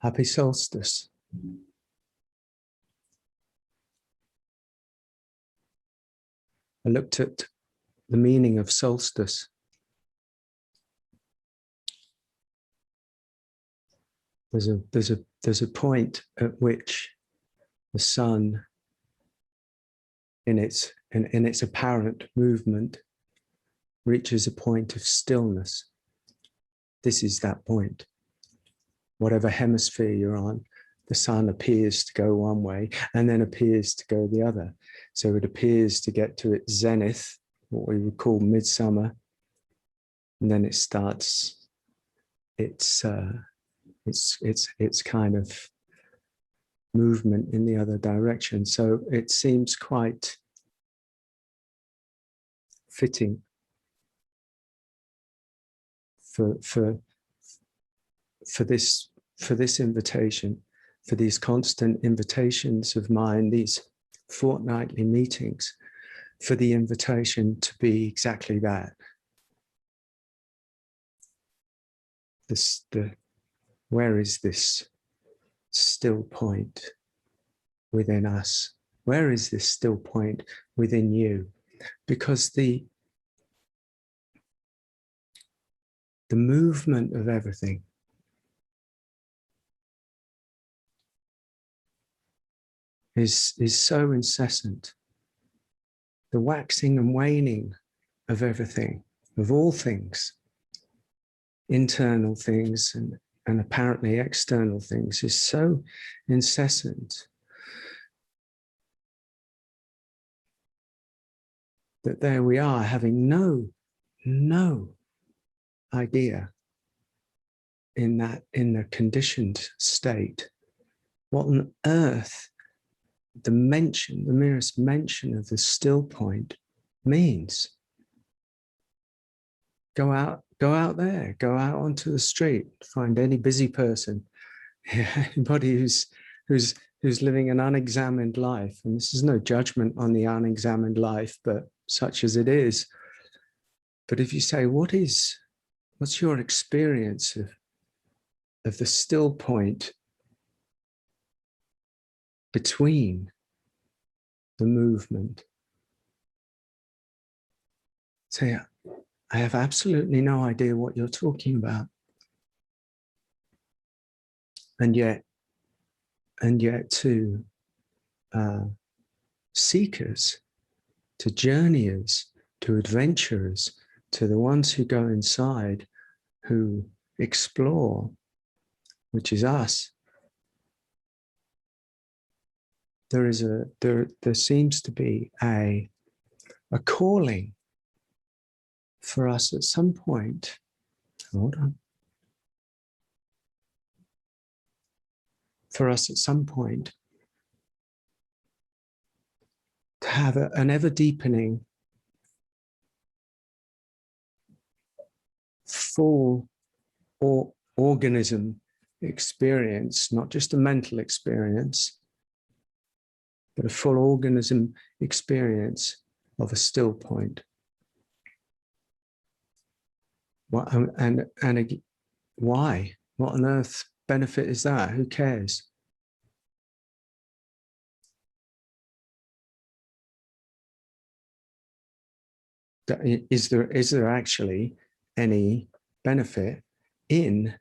Happy solstice. I looked at the meaning of solstice. There's a point at which the sun, in its apparent movement, reaches a point of stillness. This is that point. Whatever hemisphere you're on, the sun appears to go one way and then appears to go the other. So it appears to get to its zenith, what we would call midsummer, and then it starts its kind of movement in the other direction. So it seems quite fitting for this invitation, for these constant invitations of mine, these fortnightly meetings, for the invitation to be exactly that. Where is this still point within us? Where is this still point within you? Because the movement of everything is so incessant. The waxing and waning of everything, of all things, internal things and apparently external things, is so incessant that there we are, having no idea in the conditioned state what on earth the merest mention of the still point means. Go out there, go out onto the street, find any busy person, anybody who's living an unexamined life. And this is no judgment on the unexamined life, but such as it is. But if you say, what's your experience of the still point between the movement? Say, I have absolutely no idea what you're talking about. And yet to seekers, to journeyers, to adventurers, to the ones who go inside, who explore, which is us, there seems to be a calling for us at some point. Hold on. For us at some point to have an ever deepening, full organism experience, not just a mental experience, but a full organism experience of a still point. And why? What on earth benefit is that? Who cares? Is there actually any benefit in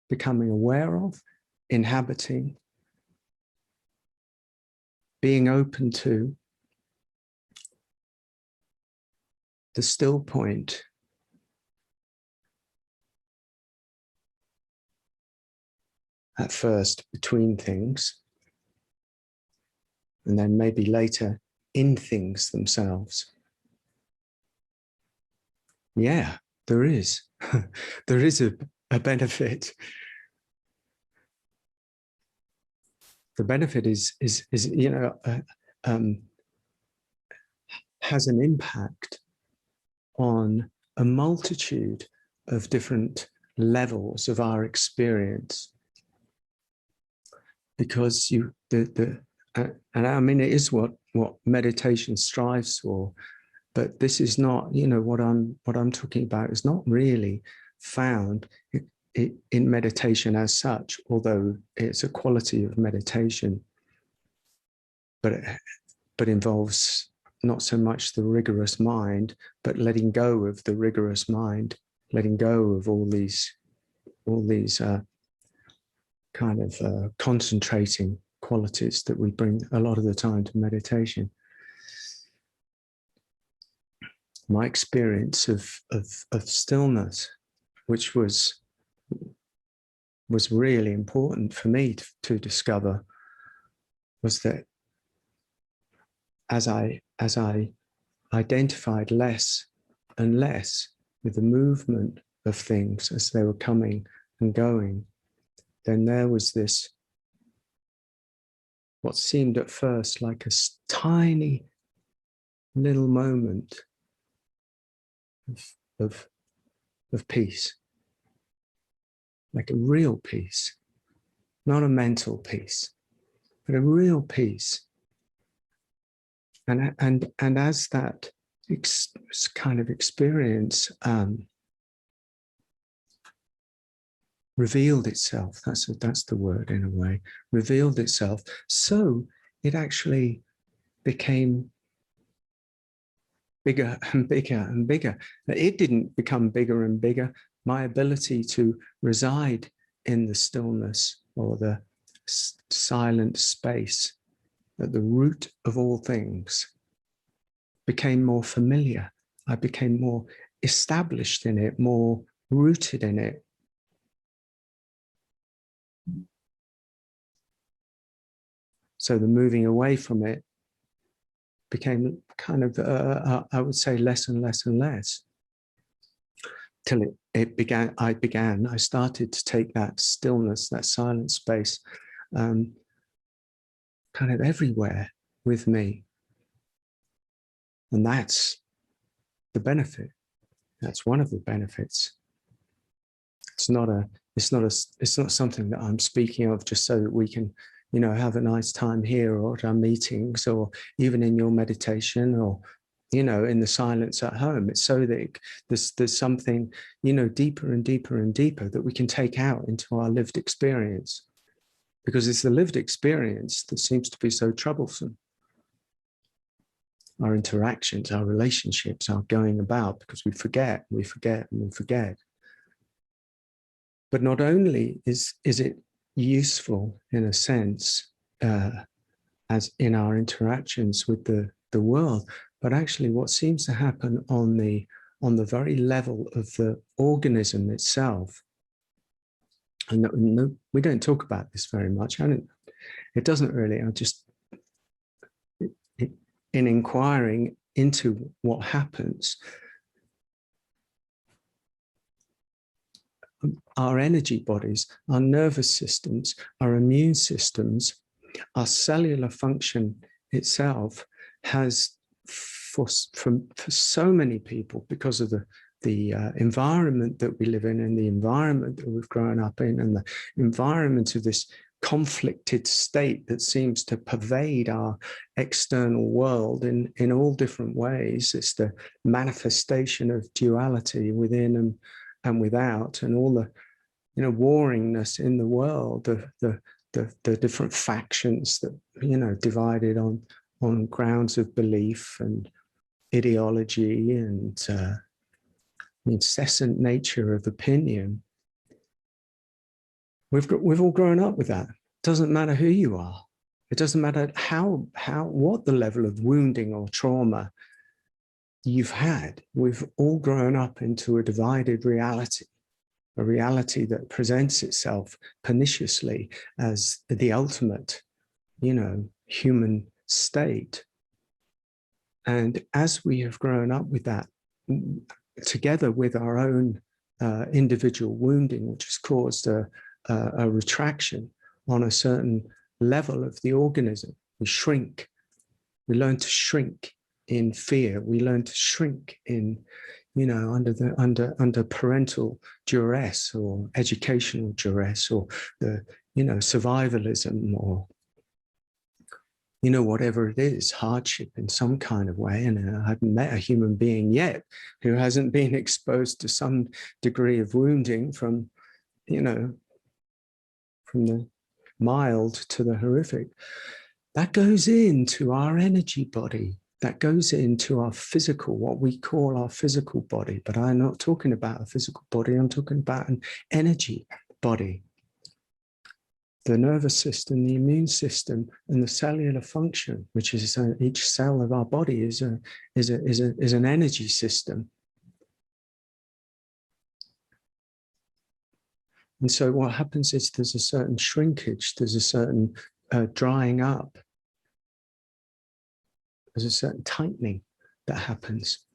becoming aware of, inhabiting, being open to the still point at first between things, and then maybe later in things themselves? Yeah, there is. There is a benefit. The benefit is has an impact on a multitude of different levels of our experience, because and I mean, it is what meditation strives for, but this is not, what I'm talking about is not really found. in meditation as such, although it's a quality of meditation, but involves not so much the rigorous mind, but letting go of the rigorous mind, letting go of all these kind of concentrating qualities that we bring a lot of the time to meditation. My experience of stillness, which was really important for me to discover, was that as I identified less and less with the movement of things as they were coming and going, then there was this, what seemed at first like a tiny little moment of peace, like a real peace, not a mental peace, but a real peace. And as that kind of experience revealed itself, that's the word in a way, revealed itself, so it actually became bigger and bigger and bigger. It didn't become bigger and bigger. My ability to reside in the stillness or the silent space at the root of all things became more familiar. I became more established in it, more rooted in it. So the moving away from it became kind of, I would say, less and less and less, till I started to take that stillness, that silent space, kind of everywhere with me. And that's the benefit. That's one of the benefits. It's not something that I'm speaking of just so that we can, have a nice time here or at our meetings or even in your meditation or, in the silence at home. It's so that there's something, deeper and deeper and deeper that we can take out into our lived experience, because it's the lived experience that seems to be so troublesome. Our interactions, our relationships, our going about, because we forget. But not only is it useful in a sense as in our interactions with the world, but actually what seems to happen on the very level of the organism itself, and we don't talk about this very much. It doesn't really. In inquiring into what happens, our energy bodies, our nervous systems, our immune systems, our cellular function itself has, for so many people, because of the environment that we live in and the environment that we've grown up in and the environment of this conflicted state that seems to pervade our external world in all different ways. It's the manifestation of duality within and without, and all the warringness in the world, the different factions that divided on grounds of belief and ideology and the incessant nature of opinion. We've all grown up with that. It doesn't matter who you are. It doesn't matter what the level of wounding or trauma you've had. We've all grown up into a divided reality, a reality that presents itself perniciously as the ultimate, human state. And as we have grown up with that, together with our own individual wounding, which has caused a retraction on a certain level of the organism, we shrink. We learn to shrink in fear. We learn to shrink in, under parental duress or educational duress or the, survivalism or, whatever it is, hardship in some kind of way. And I haven't met a human being yet who hasn't been exposed to some degree of wounding from you know, from the mild to the horrific, that goes into our energy body. That goes into our physical, what we call our physical body. But I'm not talking about a physical body. I'm talking about an energy body. The nervous system, the immune system, and the cellular function, which is each cell of our body is an energy system. And so what happens is there's a certain shrinkage, there's a certain drying up, there's a certain tightening that happens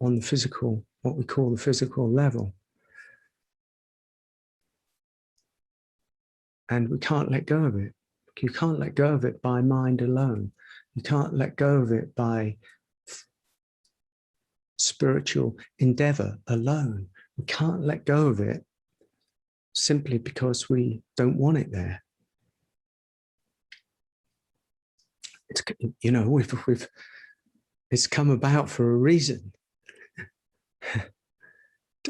on the physical, what we call the physical level. And we can't let go of it. You can't let go of it by mind alone. You can't let go of it by spiritual endeavor alone. We can't let go of it simply because we don't want it there. It's, you know, it's come about for a reason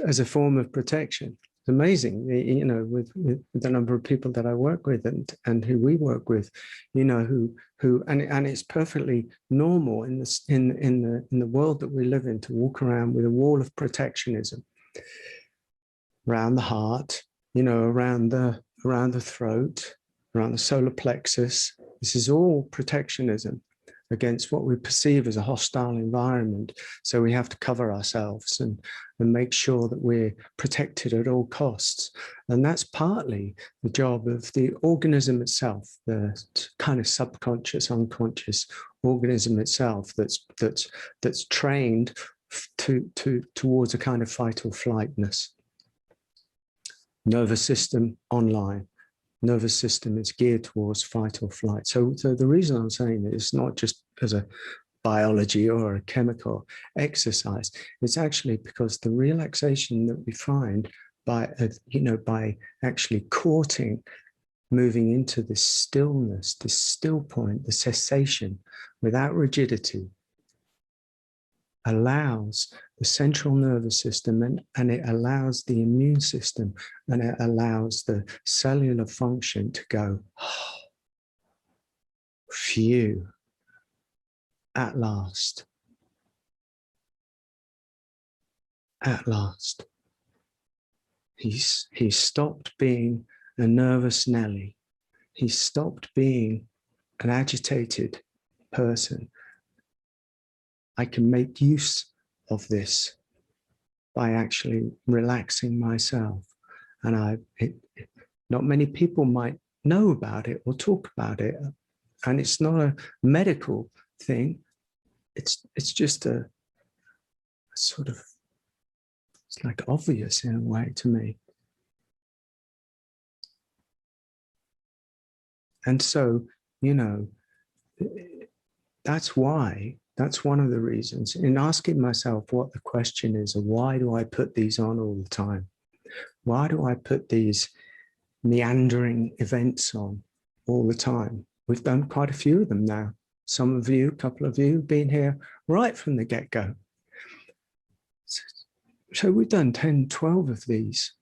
as a form of protection. It's amazing, you know, with the number of people that I work with and who we work with, you know, who and it's perfectly normal in the world that we live in to walk around with a wall of protectionism around the heart, you know, around the throat, around the solar plexus. This is all protectionism against what we perceive as a hostile environment. So we have to cover ourselves and make sure that we're protected at all costs. And that's partly the job of the organism itself, the kind of subconscious, unconscious organism itself that's trained towards a kind of fight or flightness. Nervous system online. Nervous system is geared towards fight or flight. So the reason I'm saying it is not just as a biology or a chemical exercise. It's actually because the relaxation that we find by, you know, by actually courting, moving into this stillness, this still point, the cessation without rigidity, allows the central nervous system and it allows the immune system and it allows the cellular function to go, oh, phew, at last. At last. He's stopped being a nervous Nelly. He stopped being an agitated person. I can make use of this by actually relaxing myself. And not many people might know about it or talk about it. And it's not a medical thing. It's just a sort of, it's like obvious in a way to me. And so, you know, that's why, that's one of the reasons in asking myself what the question is, and why do I put these on all the time? Why do I put these meandering events on all the time? We've done quite a few of them now. Some of you, a couple of you, been here right from the get-go. So we've done 10, 12 of these.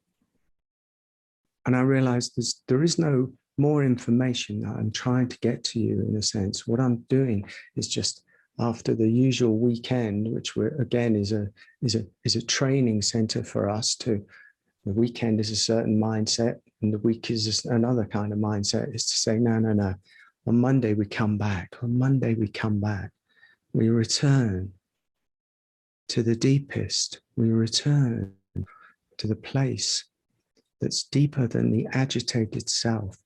And I realized there is no more information that I'm trying to get to you in a sense. What I'm doing is just after the usual weekend, which again is a training center for us to, the weekend is a certain mindset and the week is just another kind of mindset, is to say, no. On Monday we come back. On Monday we come back. We return to the deepest. We return to the place that's deeper than the agitated self,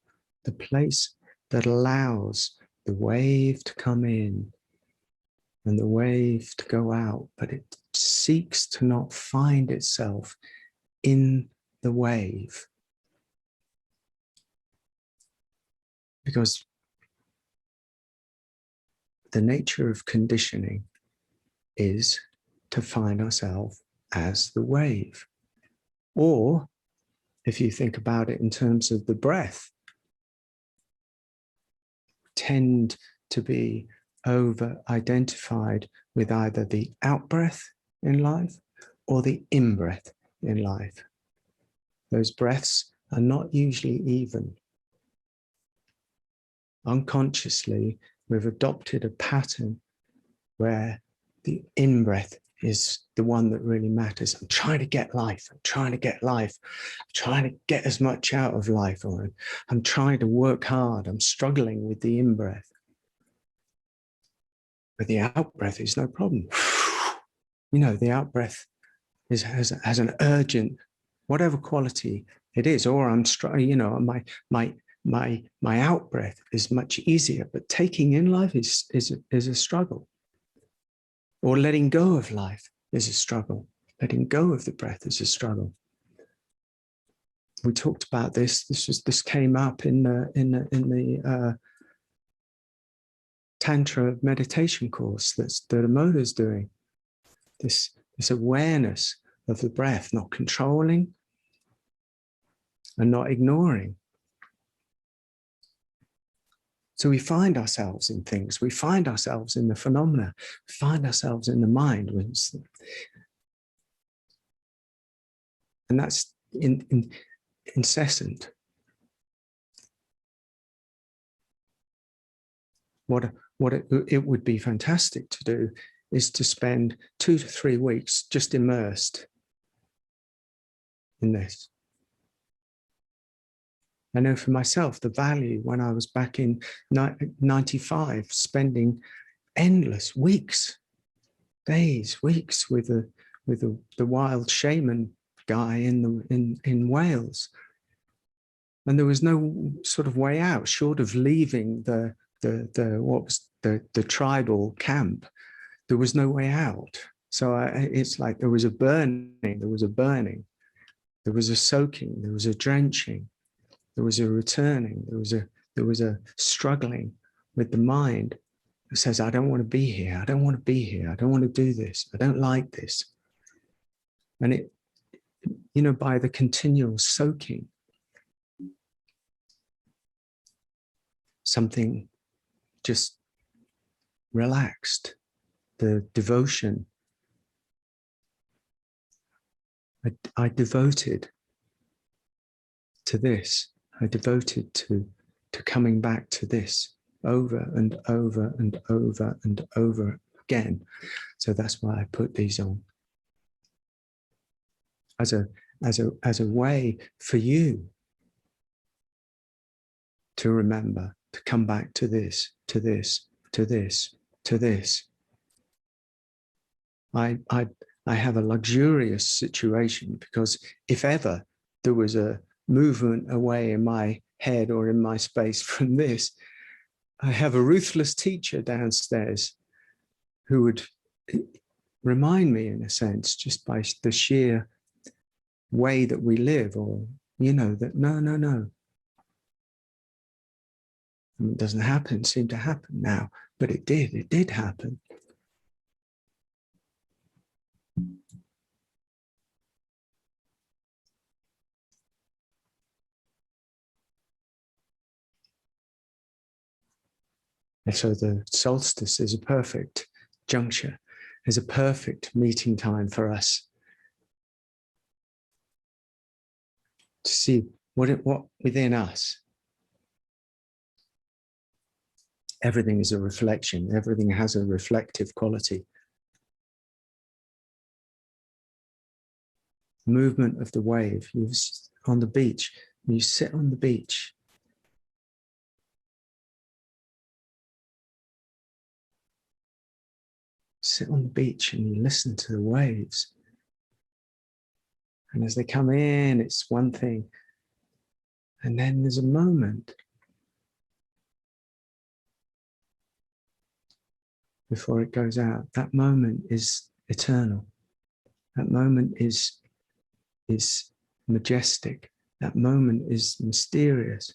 the place that allows the wave to come in and the wave to go out, but it seeks to not find itself in the wave. Because the nature of conditioning is to find ourselves as the wave. Or if you think about it in terms of the breath, tend to be over-identified with either the out-breath in life or the in-breath in life. Those breaths are not usually even. Unconsciously, we've adopted a pattern where the in-breath is the one that really matters. I'm trying to get life. I'm trying to get life. I'm trying to get as much out of life. Or I'm trying to work hard. I'm struggling with the in-breath. But the out-breath is no problem. You know, the out-breath has an urgent, whatever quality it is, or I'm struggling, you know, my out-breath is much easier, but taking in life is a struggle. Or letting go of life is a struggle. Letting go of the breath is a struggle. We talked about this. This came up in the Tantra meditation course that Amoda's doing. This awareness of the breath, not controlling and not ignoring. So we find ourselves in things. We find ourselves in the phenomena. We find ourselves in the mind. And that's incessant. What it would be fantastic to do is to spend 2 to 3 weeks just immersed in this. I know for myself, the value when I was back in 95, spending endless weeks, days, weeks with the wild shaman guy in Wales. And there was no sort of way out short of leaving the tribal camp. There was no way out. So it's like there was a burning, there was a soaking, there was a drenching. There was a returning, there was a struggling with the mind that says, I don't want to be here, I don't want to be here, I don't want to do this, I don't like this. And it, you know, by the continual soaking, something just relaxed, the devotion. I devoted to this. I devoted to coming back to this over and over and over and over again. So that's why I put these on as a way for you to remember to come back to this, to this, to this, to this. I have a luxurious situation because if ever there was a movement away in my head or in my space from this, I have a ruthless teacher downstairs who would remind me, in a sense, just by the sheer way that we live, or, you know, that no. I mean, it doesn't seem to happen now, but it did happen. And so the solstice is a perfect juncture, is a perfect meeting time for us to see what within us. Everything is a reflection. Everything has a reflective quality. Movement of the wave. You on the beach. You sit on the beach. Sit on the beach and you listen to the waves. And as they come in, it's one thing. And then there's a moment before it goes out. That moment is eternal. That moment is majestic. That moment is mysterious.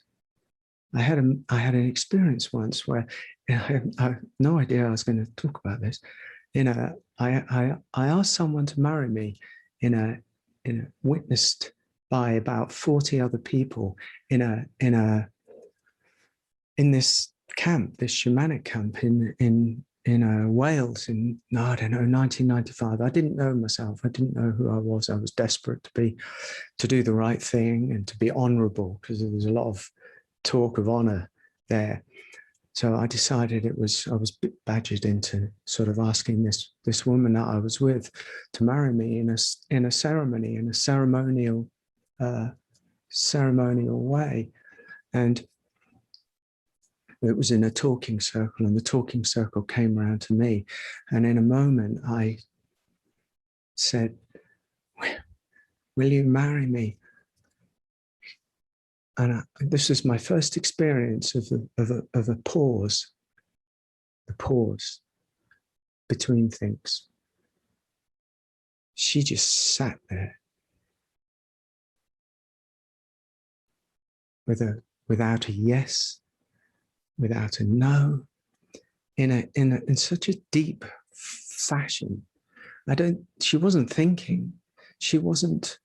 I had an experience once where I had no idea I was going to talk about this. I asked someone to marry me in a witnessed by about 40 other people in this camp, this shamanic camp in Wales in, no, I don't know, 1995. I didn't know myself. I didn't know who I was. I was desperate to do the right thing and to be honorable, because there was a lot of talk of honor there. So I decided I was badgered into sort of asking this woman that I was with to marry me in a ceremony, in a ceremonial way. And it was in a talking circle, and the talking circle came around to me. And in a moment, I said, "Will you marry me?" And this was my first experience of a pause, the pause between things. She just sat there without a yes, without a no, in such a deep fashion. She wasn't thinking. She wasn't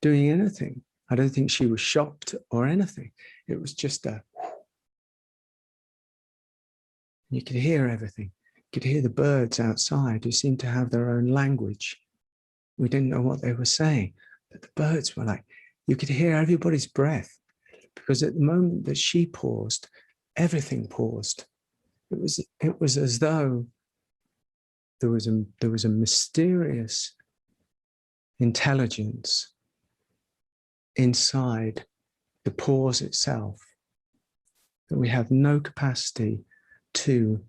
doing anything. I don't think she was shocked or anything. It was just you could hear everything. You could hear the birds outside who seemed to have their own language. We didn't know what they were saying, but the birds were like, you could hear everybody's breath, because at the moment that she paused, everything paused. It was as though there was a mysterious intelligence inside the pause itself that we have no capacity to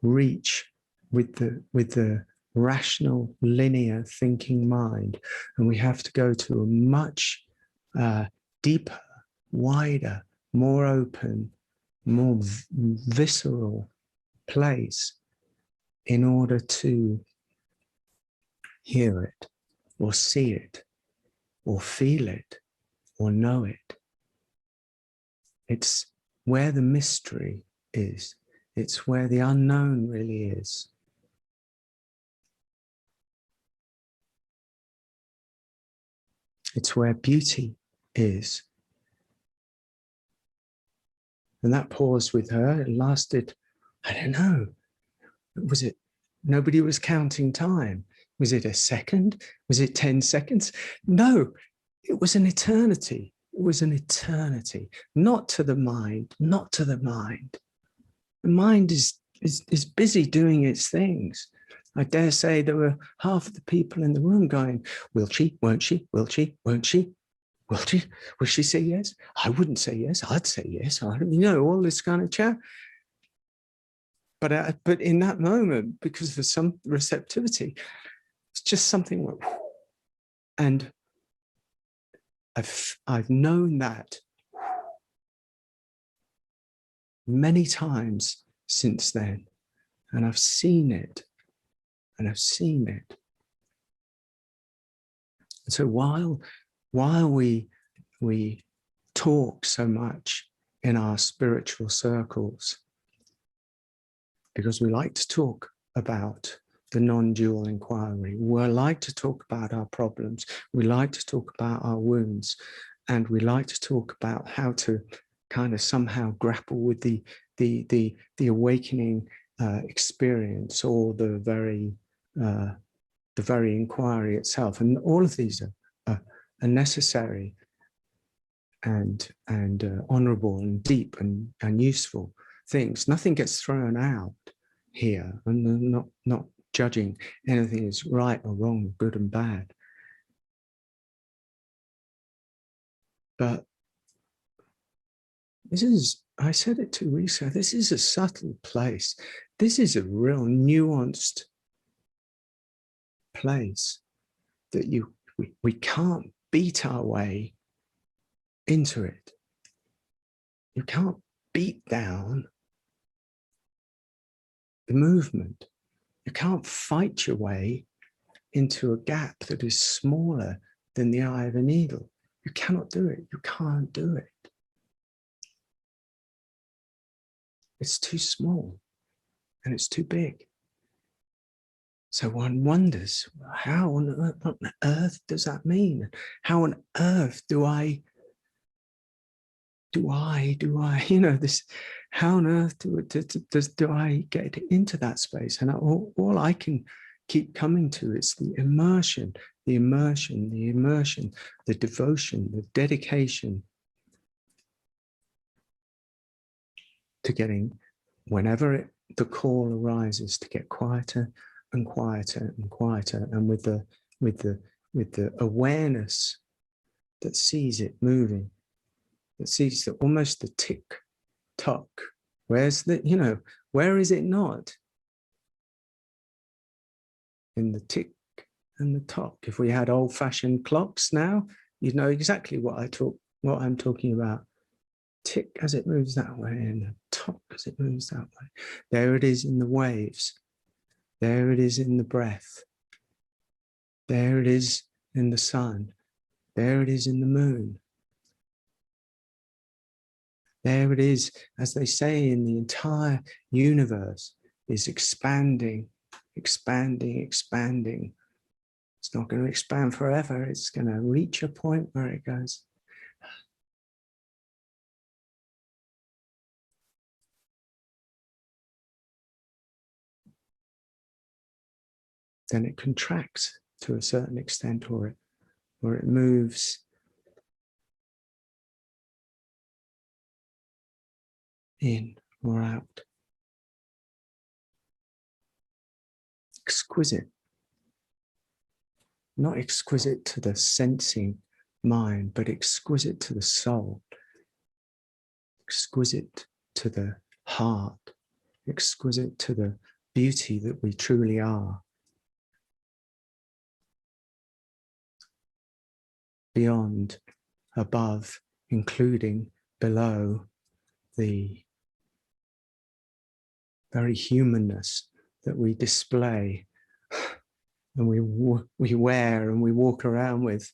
reach with the rational, linear thinking mind, and we have to go to a much deeper, wider, more open, more visceral place in order to hear it, or see it, or feel it, or know it. It's where the mystery is. It's where the unknown really is. It's where beauty is. And that pause with her, it lasted, I don't know, was it, nobody was counting time. Was it a second? Was it 10 seconds? No, it was an eternity. It was an eternity, not to the mind, not to the mind. The mind is busy doing its things. I dare say there were half of the people in the room going, will she, won't she, will she, won't she? Will she say yes? I wouldn't say yes. I'd say yes. All this kind of chat. But in that moment, because of some receptivity, it's just something like, and I've known that many times since then, and I've seen it, and I've seen it. And so while we talk so much in our spiritual circles, because we like to talk about the non-dual inquiry, we like to talk about our problems, we like to talk about our wounds, and we like to talk about how to kind of somehow grapple with the awakening experience, or the very inquiry itself. And all of these are necessary and honorable and deep and useful things. Nothing gets thrown out here, and not judging anything is right or wrong, good and bad. But this is, I said it 2 weeks ago, this is a subtle place. This is a real nuanced place that we can't beat our way into it. You can't beat down the movement. You can't fight your way into a gap that is smaller than the eye of a needle. You cannot do it. You can't do it. It's too small and it's too big. So one wonders, how on earth does that mean? How on earth do I do I, you know, this, how on earth do I get into that space? And all I can keep coming to is the immersion, the immersion, the immersion, the devotion, the dedication to getting, whenever the call arises, to get quieter and quieter and quieter, and with the awareness that sees it moving, that sees that almost the tick tock. Where's the, you know, where is it not? In the tick and the tock. If we had old-fashioned clocks now, you'd know exactly what I'm talking about. Tick as it moves that way, and the tock as it moves that way. There it is in the waves. There it is in the breath. There it is in the sun. There it is in the moon. There it is, as they say, in the entire universe is expanding, expanding, expanding. It's not going to expand forever. It's going to reach a point where it goes. Then it contracts to a certain extent, or it moves in or out. Exquisite. Not exquisite to the sensing mind, but exquisite to the soul. Exquisite to the heart. Exquisite to the beauty that we truly are. Beyond, above, including, below the very humanness that we display and we wear and we walk around with